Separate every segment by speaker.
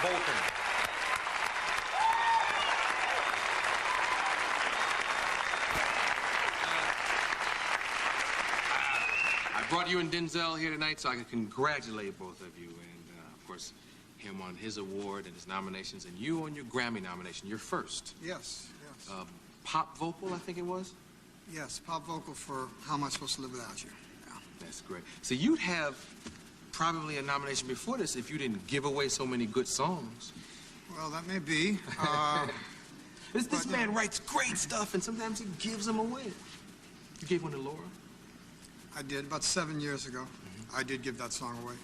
Speaker 1: Bolton. I brought you and Denzel here tonight so I can congratulate both of you and, of course, him on his award and his nominations, and you on your Grammy nomination, your first.
Speaker 2: Yes.
Speaker 1: Pop vocal, I think it was?
Speaker 2: Yes, pop vocal for How Am I Supposed to Live Without You? Yeah.
Speaker 1: That's great. So you'd have probably a nomination before this if you didn't give away so many good songs.
Speaker 2: Well, that may be.
Speaker 1: This man writes great stuff, and sometimes he gives them away. You gave one to Laura?
Speaker 2: I did, about 7 years ago. I did give that song away.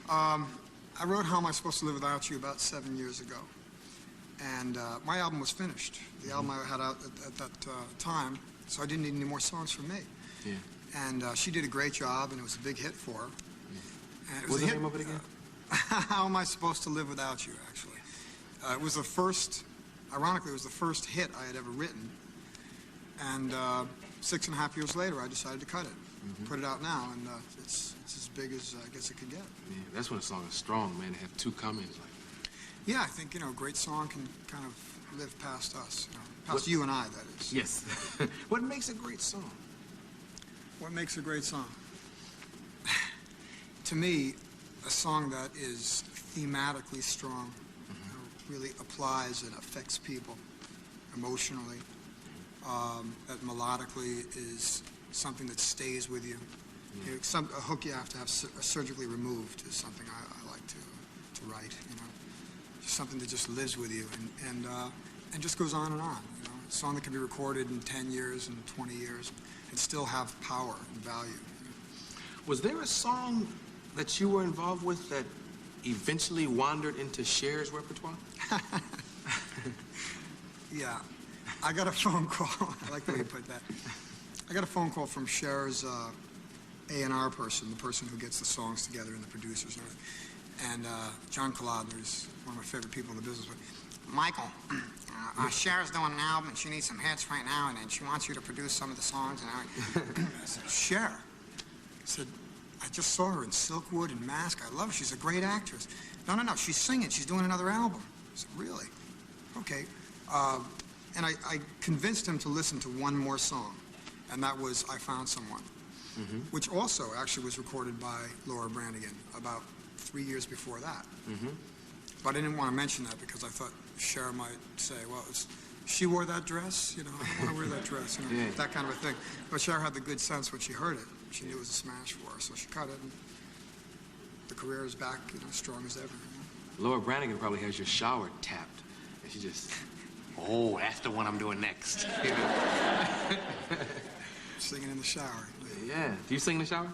Speaker 2: I wrote How Am I Supposed to Live Without You about 7 years ago. And my album was finished, the album I had out at that time, so I didn't need any more songs from me.
Speaker 1: Yeah.
Speaker 2: And she did a great job, and it was a big hit for her.
Speaker 1: Yeah. What's the name of it again?
Speaker 2: How Am I Supposed to Live Without You, actually. It was the first, ironically, it was the first hit I had ever written. And 6.5 years later, I decided to cut it, put it out now, and it's as big as I guess it could get.
Speaker 1: Yeah, that's when a song is strong, man, to have two comments like that.
Speaker 2: Yeah, I think, a great song can kind of live past us, past you and I, that is.
Speaker 1: Yes. What makes a great song?
Speaker 2: What makes a great song? To me, a song that is thematically strong, really applies and affects people emotionally, that melodically is something that stays with you. A hook you have to have surgically removed is something I like to write, Just something that just lives with you and just goes on and on, A song that can be recorded in 10 years and 20 years and still have power and value.
Speaker 1: Was there a song that you were involved with that eventually wandered into Cher's repertoire?
Speaker 2: Yeah. I got a phone call. I like the way you put that. I got a phone call from Cher's A&R person, the person who gets the songs together and the producers and everything. And John Colodner is one of my favorite people in the business. But Michael, Cher's doing an album, and she needs some hits right now, and she wants you to produce some of the songs. And I said, Cher? I said, I just saw her in Silkwood and Mask. I love her. She's a great actress. No, she's singing. She's doing another album. I said, really? Okay. And I convinced him to listen to one more song, and that was I Found Someone, which also actually was recorded by Laura Branigan about 3 years before that. But I didn't want to mention that because I thought Cher might say, well, she wore that dress, I don't want to wear that dress, that kind of a thing. But Cher had the good sense when she heard it. She knew it was a smash for her, so she cut it, and the career is back, strong as ever.
Speaker 1: Laura Branigan probably has your shower tapped, and she just...
Speaker 3: Oh, that's the one I'm doing next.
Speaker 2: Singing in the shower.
Speaker 1: Yeah. Do you sing in the shower?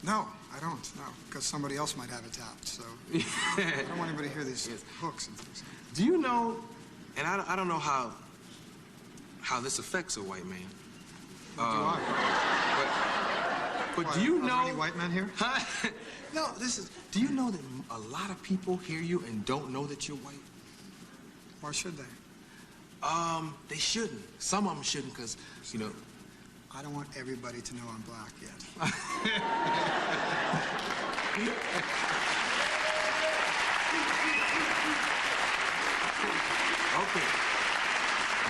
Speaker 2: No, I don't, because somebody else might have it tapped, so I don't want anybody to hear these hooks and things.
Speaker 1: Do you know, and I don't know how this affects a white man.
Speaker 2: Do I?
Speaker 1: But do you know...
Speaker 2: Are there any white men here?
Speaker 1: No, do you know that a lot of people hear you and don't know that you're white?
Speaker 2: Why should they?
Speaker 1: They shouldn't. Some of them shouldn't, because,
Speaker 2: I don't want everybody to know I'm black yet.
Speaker 1: Okay.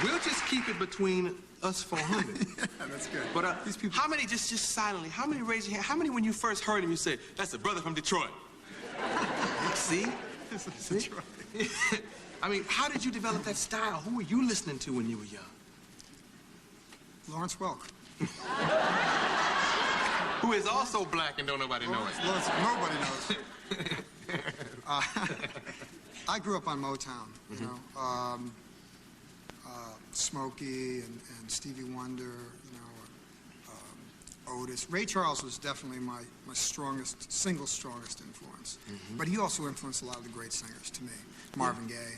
Speaker 1: We'll just keep it between us 400.
Speaker 2: Yeah, that's good.
Speaker 1: But
Speaker 2: these people...
Speaker 1: how many, just silently, how many raised your hand? How many when you first heard him, you said, that's a brother from Detroit? See?
Speaker 2: That's right.
Speaker 1: I mean, how did you develop that style? Who were you listening to when you were young?
Speaker 2: Lawrence Welk.
Speaker 1: Who is also black and don't nobody know it.
Speaker 2: Lawrence, nobody knows. I grew up on Motown, Smokey and Stevie Wonder, Otis. Ray Charles was definitely my single strongest influence. But he also influenced a lot of the great singers to me. Marvin Gaye,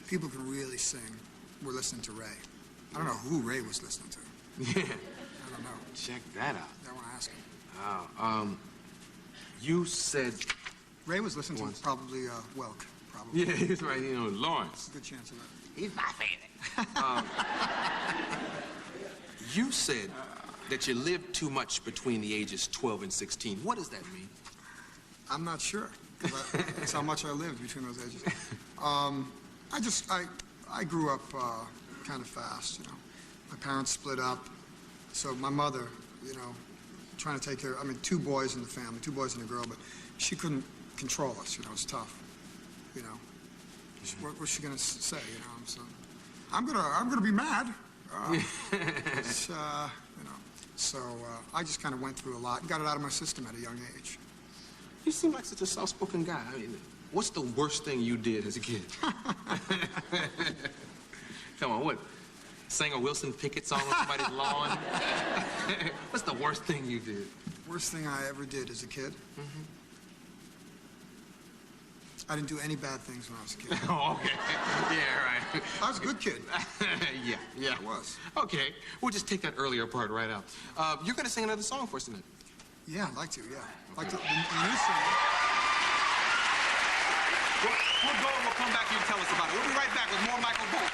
Speaker 2: People can really sing. We're listening to Ray. I don't know who Ray was listening to.
Speaker 1: Yeah.
Speaker 2: I don't know.
Speaker 1: Check that out.
Speaker 2: I want to ask him.
Speaker 1: Wow. You said...
Speaker 2: Ray was listening to probably Welk, probably.
Speaker 1: Yeah, he's right. Lawrence.
Speaker 2: Good chance of that.
Speaker 3: He's my favorite.
Speaker 1: You said that you lived too much between the ages 12 and 16. What does that mean?
Speaker 2: I'm not sure. That's how much I lived between those ages. I grew up kind of fast, you know. My parents split up, so my mother, you know, trying to take care, I mean, 2 boys in the family, 2 boys and a girl, but she couldn't control us, you know, it was tough, you know. What was she gonna say, you know? So, I'm gonna be mad. It's, you know, so I just kind of went through a lot and got it out of my system at a young age.
Speaker 1: You seem like such a soft-spoken guy. I mean, what's the worst thing you did as a kid? Come on, what? Sang a Wilson Pickett song on somebody's lawn? What's the worst thing you did?
Speaker 2: Worst thing I ever did as a kid? I didn't do any bad things when I was a kid.
Speaker 1: Oh, okay. Yeah, right.
Speaker 2: I was a good kid.
Speaker 1: Yeah.
Speaker 2: I was.
Speaker 1: Okay, we'll just take that earlier part right out. You're gonna sing another song for us tonight.
Speaker 2: Yeah, I'd like to, yeah. Like the new song.
Speaker 1: We'll go and we'll come back here and tell us about it. We'll be right back with more Michael Bolton.